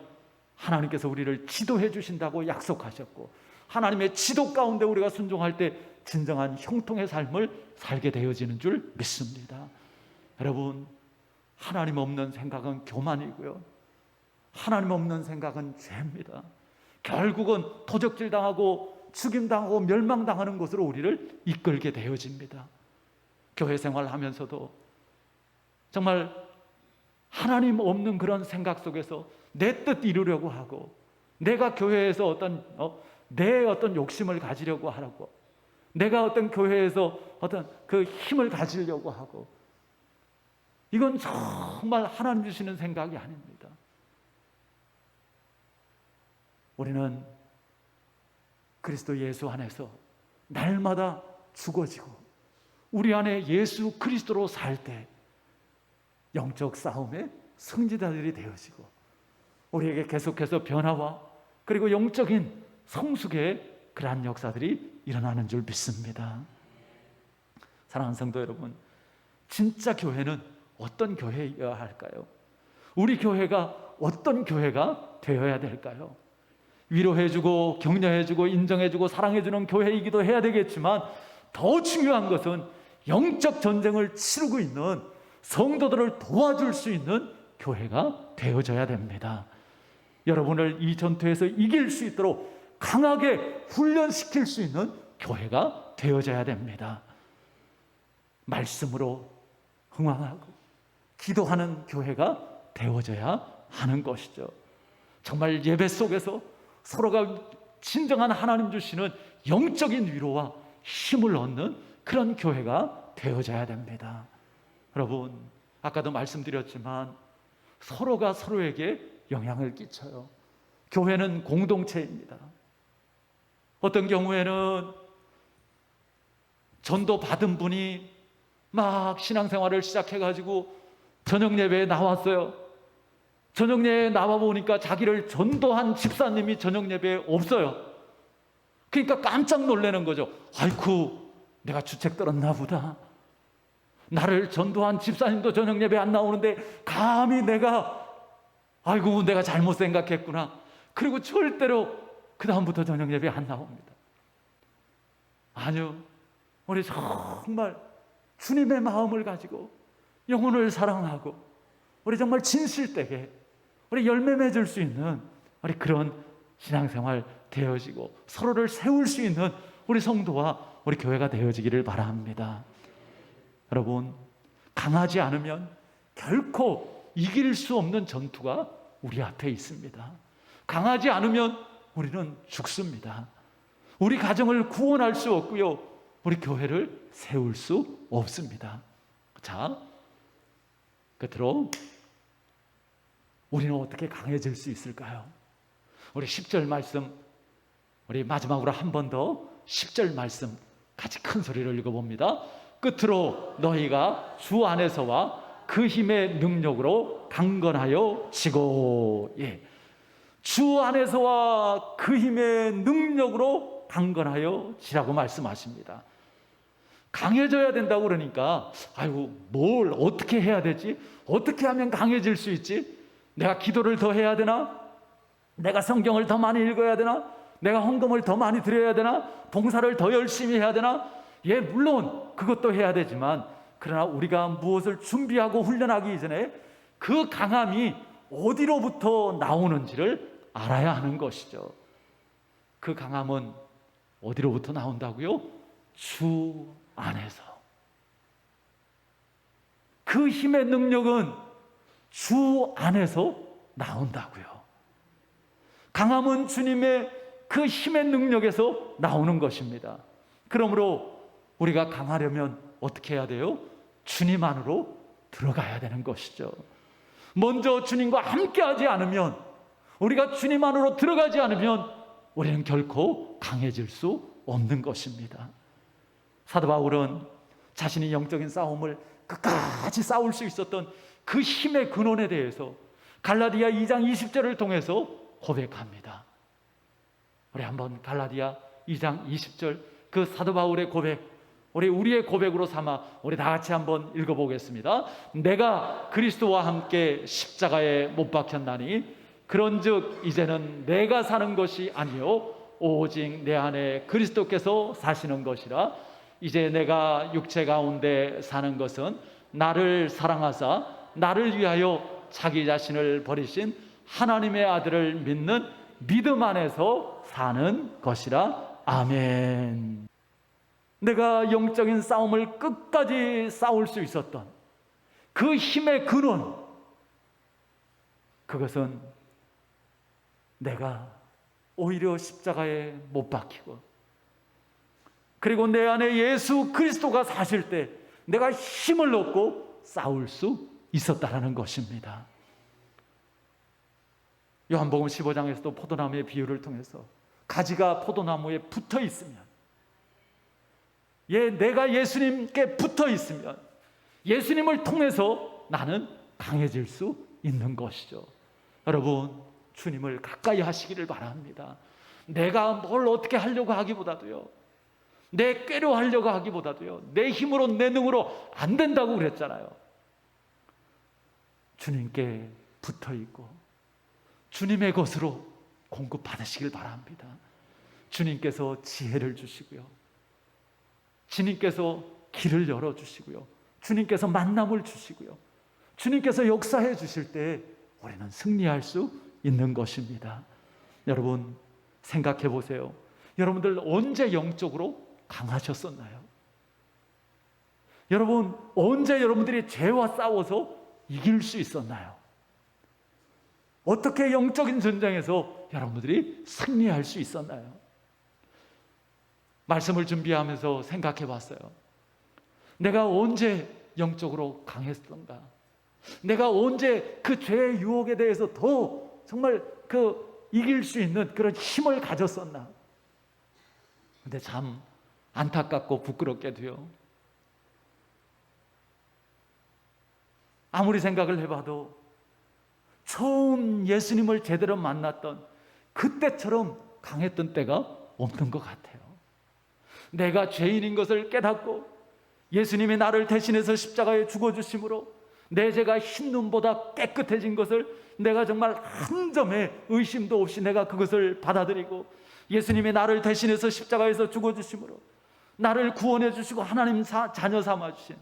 하나님께서 우리를 지도해 주신다고 약속하셨고, 하나님의 지도 가운데 우리가 순종할 때 진정한 형통의 삶을 살게 되어지는 줄 믿습니다. 여러분, 하나님 없는 생각은 교만이고요, 하나님 없는 생각은 죄입니다. 결국은 도적질 당하고 죽임당하고 멸망당하는 곳으로 우리를 이끌게 되어집니다. 교회 생활하면서도 정말 하나님 없는 그런 생각 속에서 내 뜻 이루려고 하고, 내가 교회에서 내 어떤 욕심을 가지려고 하고, 내가 어떤 교회에서 어떤 그 힘을 가지려고 하고, 이건 정말 하나님 주시는 생각이 아닙니다. 우리는 그리스도 예수 안에서 날마다 죽어지고 우리 안에 예수 그리스도로 살 때 영적 싸움의 승리자들이 되어지고, 우리에게 계속해서 변화와 그리고 영적인 성숙의 그러한 역사들이 일어나는 줄 믿습니다. 사랑하는 성도 여러분, 진짜 교회는 어떤 교회여야 할까요? 우리 교회가 어떤 교회가 되어야 될까요? 위로해주고 격려해주고 인정해주고 사랑해주는 교회이기도 해야 되겠지만, 더 중요한 것은 영적 전쟁을 치르고 있는 성도들을 도와줄 수 있는 교회가 되어져야 됩니다. 여러분을 이 전투에서 이길 수 있도록 강하게 훈련시킬 수 있는 교회가 되어져야 됩니다. 말씀으로 흥황하고 기도하는 교회가 되어져야 하는 것이죠. 정말 예배 속에서 서로가 진정한 하나님 주시는 영적인 위로와 힘을 얻는 그런 교회가 되어져야 됩니다. 여러분, 아까도 말씀드렸지만 서로가 서로에게 영향을 끼쳐요. 교회는 공동체입니다. 어떤 경우에는 전도 받은 분이 막 신앙생활을 시작해가지고 저녁 예배에 나왔어요. 저녁 예배에 나와보니까 자기를 전도한 집사님이 저녁 예배에 없어요. 그러니까 깜짝 놀라는 거죠. 아이쿠, 내가 주책 들었나 보다. 나를 전도한 집사님도 저녁 예배에 안 나오는데 감히 내가 잘못 생각했구나. 그리고 절대로 그 다음부터 저녁 예배에 안 나옵니다. 아니요. 우리 정말 주님의 마음을 가지고 영혼을 사랑하고 우리 정말 진실되게 우리 열매 맺을 수 있는 우리 그런 신앙생활 되어지고 서로를 세울 수 있는 우리 성도와 우리 교회가 되어지기를 바랍니다. 여러분, 강하지 않으면 결코 이길 수 없는 전투가 우리 앞에 있습니다. 강하지 않으면 우리는 죽습니다. 우리 가정을 구원할 수 없고요, 우리 교회를 세울 수 없습니다. 자, 끝으로 우리는 어떻게 강해질 수 있을까요? 우리 10절 말씀, 우리 마지막으로 한 번 더 10절 말씀 같이 큰 소리로 읽어봅니다. 끝으로 너희가 주 안에서와 그 힘의 능력으로 강건하여 지고, 주 안에서와 그 힘의 능력으로 강건하여 지라고 말씀하십니다. 강해져야 된다고 그러니까 아이고 뭘 어떻게 해야 되지? 어떻게 하면 강해질 수 있지? 내가 기도를 더 해야 되나? 내가 성경을 더 많이 읽어야 되나? 내가 헌금을 더 많이 드려야 되나? 봉사를 더 열심히 해야 되나? 물론 그것도 해야 되지만, 그러나 우리가 무엇을 준비하고 훈련하기 이전에 그 강함이 어디로부터 나오는지를 알아야 하는 것이죠. 그 강함은 어디로부터 나온다고요? 주 안에서. 그 힘의 능력은 주 안에서 나온다고요. 강함은 주님의 그 힘의 능력에서 나오는 것입니다. 그러므로 우리가 강하려면 어떻게 해야 돼요? 주님 안으로 들어가야 되는 것이죠. 먼저 주님과 함께하지 않으면, 우리가 주님 안으로 들어가지 않으면 우리는 결코 강해질 수 없는 것입니다. 사도 바울은 자신이 영적인 싸움을 끝까지 싸울 수 있었던 그 힘의 근원에 대해서 갈라디아 2장 20절을 통해서 고백합니다. 우리 한번 갈라디아 2장 20절 그 사도 바울의 고백, 우리의 고백으로 삼아 우리 다 같이 한번 읽어보겠습니다. 내가 그리스도와 함께 십자가에 못 박혔나니 그런즉 이제는 내가 사는 것이 아니요 오직 내 안에 그리스도께서 사시는 것이라. 이제 내가 육체 가운데 사는 것은 나를 사랑하사 나를 위하여 자기 자신을 버리신 하나님의 아들을 믿는 믿음 안에서 사는 것이라. 아멘. 내가 영적인 싸움을 끝까지 싸울 수 있었던 그 힘의 근원, 그것은 내가 오히려 십자가에 못 박히고, 그리고 내 안에 예수 그리스도가 사실 때 내가 힘을 얻고 싸울 수 있었다라는 것입니다. 요한복음 15장에서도 포도나무의 비유를 통해서 가지가 포도나무에 붙어 있으면, 내가 예수님께 붙어 있으면 예수님을 통해서 나는 강해질 수 있는 것이죠. 여러분, 주님을 가까이 하시기를 바랍니다. 내가 뭘 어떻게 하려고 하기보다도요, 내 꾀로 하려고 하기보다도요, 내 힘으로 내 능으로 안 된다고 그랬잖아요. 주님께 붙어 있고 주님의 것으로 공급 받으시길 바랍니다. 주님께서 지혜를 주시고요, 주님께서 길을 열어주시고요, 주님께서 만남을 주시고요, 주님께서 역사해 주실 때 우리는 승리할 수 있는 것입니다. 여러분, 생각해 보세요. 여러분들 언제 영적으로 강하셨었나요? 여러분, 언제 여러분들이 죄와 싸워서 이길 수 있었나요? 어떻게 영적인 전쟁에서 여러분들이 승리할 수 있었나요? 말씀을 준비하면서 생각해 봤어요. 내가 언제 영적으로 강했던가? 내가 언제 그 죄의 유혹에 대해서 더 정말 이길 수 있는 그런 힘을 가졌었나? 근데 참 안타깝고 부끄럽게도요, 아무리 생각을 해봐도 처음 예수님을 제대로 만났던 그때처럼 강했던 때가 없는 것 같아요. 내가 죄인인 것을 깨닫고 예수님이 나를 대신해서 십자가에 죽어주심으로 내 죄가 흰눈보다 깨끗해진 것을 내가 정말 한 점의 의심도 없이 내가 그것을 받아들이고, 예수님이 나를 대신해서 십자가에서 죽어주심으로 나를 구원해 주시고 하나님 자녀 삼아 주신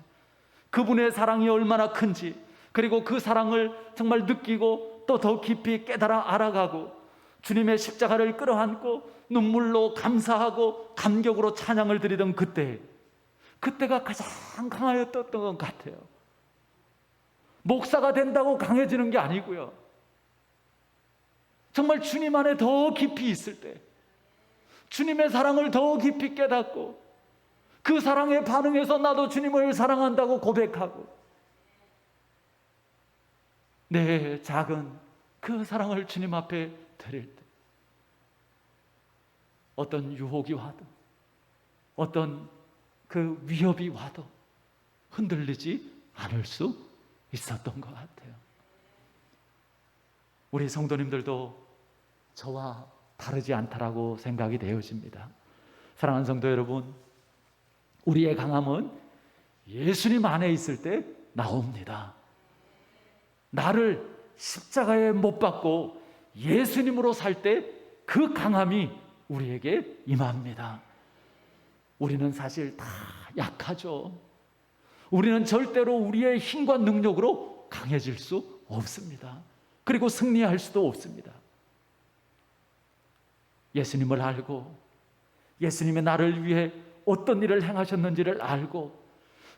그분의 사랑이 얼마나 큰지, 그리고 그 사랑을 정말 느끼고 또 더 깊이 깨달아 알아가고 주님의 십자가를 끌어안고 눈물로 감사하고 감격으로 찬양을 드리던 그때가 가장 강하였던 것 같아요. 목사가 된다고 강해지는 게 아니고요, 정말 주님 안에 더 깊이 있을 때 주님의 사랑을 더 깊이 깨닫고 그 사랑에 반응해서 나도 주님을 사랑한다고 고백하고 내 작은 그 사랑을 주님 앞에 드릴 때 어떤 유혹이 와도 어떤 그 위협이 와도 흔들리지 않을 수 있었던 것 같아요. 우리 성도님들도 저와 다르지 않다라고 생각이 되어집니다. 사랑하는 성도 여러분, 우리의 강함은 예수님 안에 있을 때 나옵니다. 나를 십자가에 못 박고 예수님으로 살 때 그 강함이 우리에게 임합니다. 우리는 사실 다 약하죠. 우리는 절대로 우리의 힘과 능력으로 강해질 수 없습니다. 그리고 승리할 수도 없습니다. 예수님을 알고 예수님의 나를 위해 어떤 일을 행하셨는지를 알고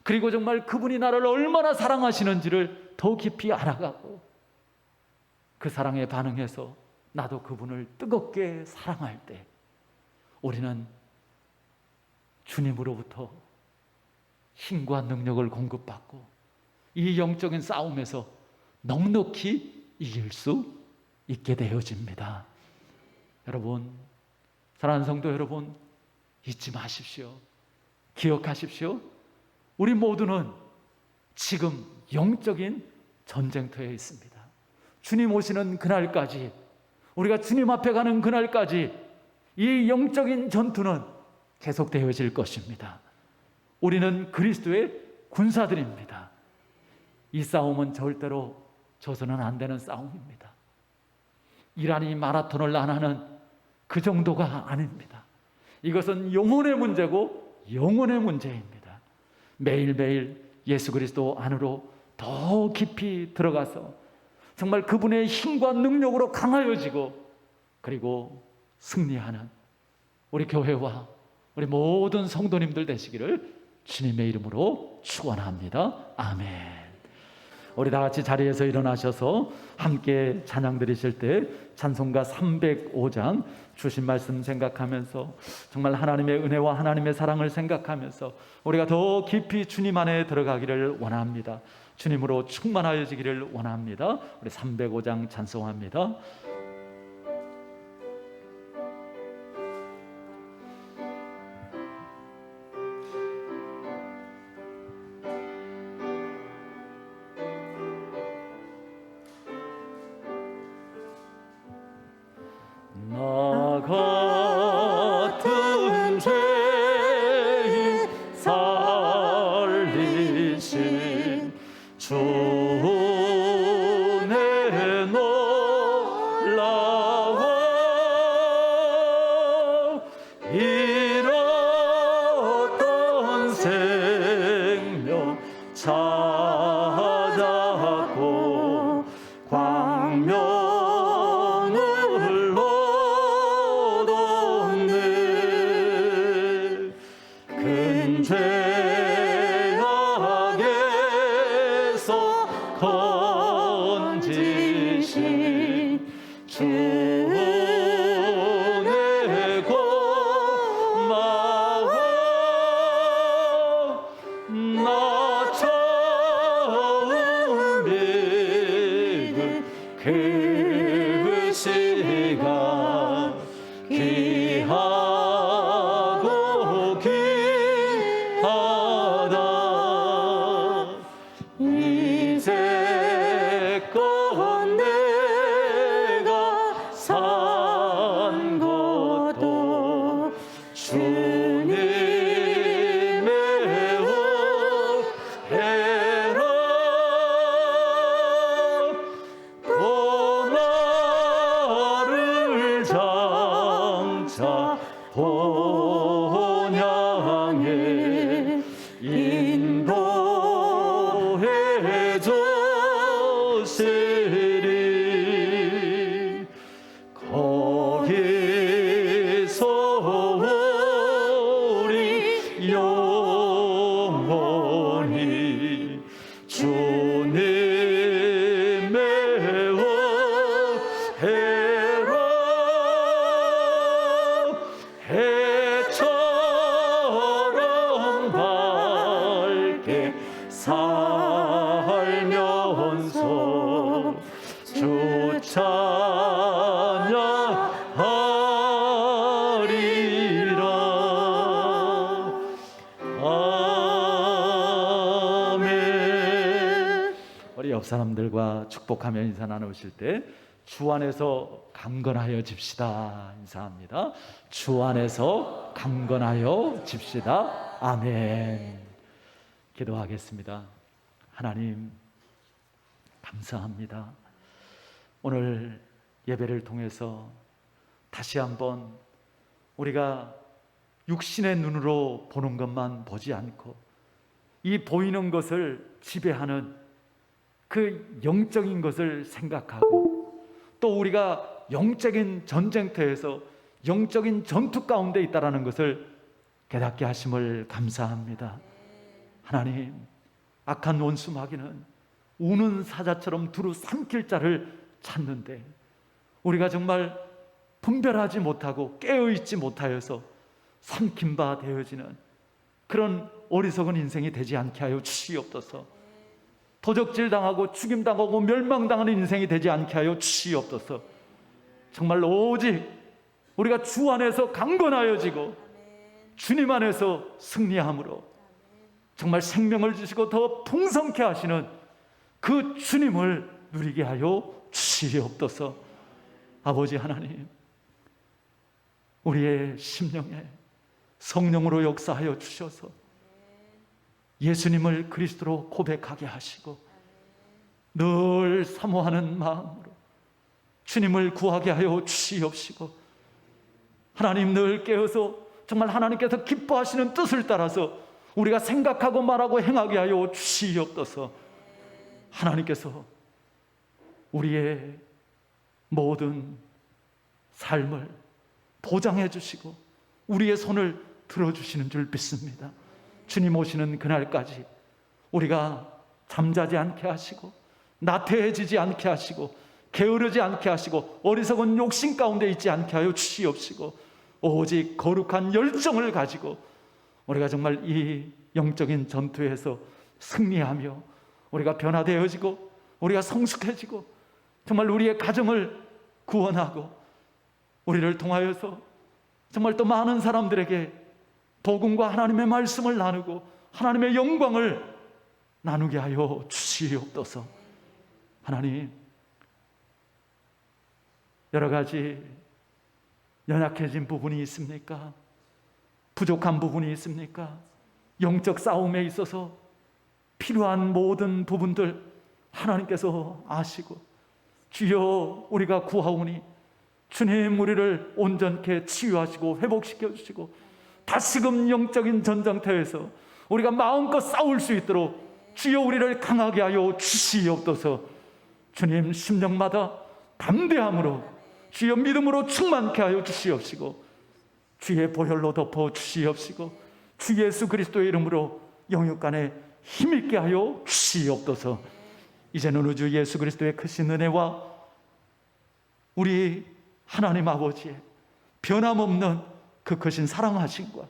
그리고 정말 그분이 나를 얼마나 사랑하시는지를 더 깊이 알아가고 그 사랑에 반응해서 나도 그분을 뜨겁게 사랑할 때 우리는 주님으로부터 힘과 능력을 공급받고 이 영적인 싸움에서 넉넉히 이길 수 있게 되어집니다. 여러분, 사랑하는 성도 여러분, 잊지 마십시오. 기억하십시오. 우리 모두는 지금 영적인 전쟁터에 있습니다. 주님 오시는 그날까지, 우리가 주님 앞에 가는 그날까지 이 영적인 전투는 계속되어질 것입니다. 우리는 그리스도의 군사들입니다. 이 싸움은 절대로 져서는 안 되는 싸움입니다. 이란이 마라톤을 안 하는 그 정도가 아닙니다. 이것은 영혼의 문제고 영혼의 문제입니다. 매일매일 예수 그리스도 안으로 더 깊이 들어가서 정말 그분의 힘과 능력으로 강하여지고 그리고 승리하는 우리 교회와 우리 모든 성도님들 되시기를 주님의 이름으로 축원합니다. 아멘. 우리 다 같이 자리에서 일어나셔서 함께 찬양 드리실 때 찬송가 305장 주신 말씀 생각하면서 정말 하나님의 은혜와 하나님의 사랑을 생각하면서 우리가 더 깊이 주님 안에 들어가기를 원합니다. 주님으로 충만하여지기를 원합니다. 우리 305장 찬송합니다. 나 같은 죄인 살리신 주 은혜 놀라워 잃었던 생명 찾았고 광명을 얻었네. 큰 죄악에서 건지신 주 은혜 고마워. 나처럼 살면서 주 찬양하리라. 아멘. 우리 옆 사람들과 축복하며 인사 나누실 때 주 안에서 강건하여 집시다 인사합니다. 주 안에서 강건하여 집시다. 아멘. 기도하겠습니다. 하나님 감사합니다. 오늘 예배를 통해서 다시 한번 우리가 육신의 눈으로 보는 것만 보지 않고 이 보이는 것을 지배하는 그 영적인 것을 생각하고 또 우리가 영적인 전쟁터에서 영적인 전투 가운데 있다는 것을 깨닫게 하심을 감사합니다. 하나님, 악한 원수 마귀는 우는 사자처럼 두루 삼킬 자를 찾는데 우리가 정말 분별하지 못하고 깨어있지 못하여서 삼킨 바 되어지는 그런 어리석은 인생이 되지 않게 하여 주시옵소서. 도적질 당하고 죽임당하고 멸망당하는 인생이 되지 않게 하여 주시옵소서. 정말 오직 우리가 주 안에서 강건하여지고 주님 안에서 승리함으로 정말 생명을 주시고 더 풍성케 하시는 그 주님을 누리게 하여 주시옵소서. 아버지 하나님, 우리의 심령에 성령으로 역사하여 주셔서 예수님을 그리스도로 고백하게 하시고 늘 사모하는 마음으로 주님을 구하게 하여 주시옵시고 하나님 늘 깨어서 정말 하나님께서 기뻐하시는 뜻을 따라서 우리가 생각하고 말하고 행하게 하여 주시옵소서. 하나님께서 우리의 모든 삶을 보장해 주시고 우리의 손을 들어주시는 줄 믿습니다. 주님 오시는 그날까지 우리가 잠자지 않게 하시고 나태해지지 않게 하시고 게으르지 않게 하시고 어리석은 욕심 가운데 있지 않게 하여 주시옵시고 오직 거룩한 열정을 가지고 우리가 정말 이 영적인 전투에서 승리하며 우리가 변화되어지고 우리가 성숙해지고 정말 우리의 가정을 구원하고 우리를 통하여서 정말 또 많은 사람들에게 복음과 하나님의 말씀을 나누고 하나님의 영광을 나누게 하여 주시옵소서. 하나님, 여러 가지 연약해진 부분이 있습니까? 부족한 부분이 있습니까? 영적 싸움에 있어서 필요한 모든 부분들 하나님께서 아시고 주여 우리가 구하오니 주님 우리를 온전케 치유하시고 회복시켜 주시고 다시금 영적인 전쟁터에서 우리가 마음껏 싸울 수 있도록 주여 우리를 강하게 하여 주시옵소서. 주님 심령마다 담대함으로 주여 믿음으로 충만케 하여 주시옵시고 주의 보혈로 덮어 주시옵시고 주 예수 그리스도의 이름으로 영육간에 힘있게 하여 주시옵소서. 이제는 우주 예수 그리스도의 크신 은혜와 우리 하나님 아버지의 변함없는 그 크신 사랑하심과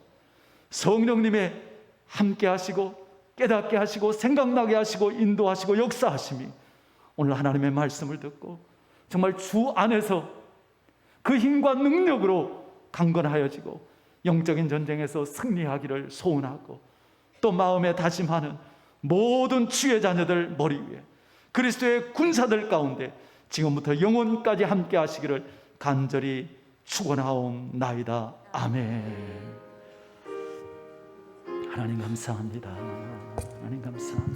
성령님의 함께 하시고 깨닫게 하시고 생각나게 하시고 인도하시고 역사하심이 오늘 하나님의 말씀을 듣고 정말 주 안에서 그 힘과 능력으로 강건하여지고 영적인 전쟁에서 승리하기를 소원하고 또 마음에 다짐하는 모든 주의 자녀들 머리 위에 그리스도의 군사들 가운데 지금부터 영원까지 함께 하시기를 간절히 축원하옵나이다. 아멘. 하나님 감사합니다. 하나님 감사합니다.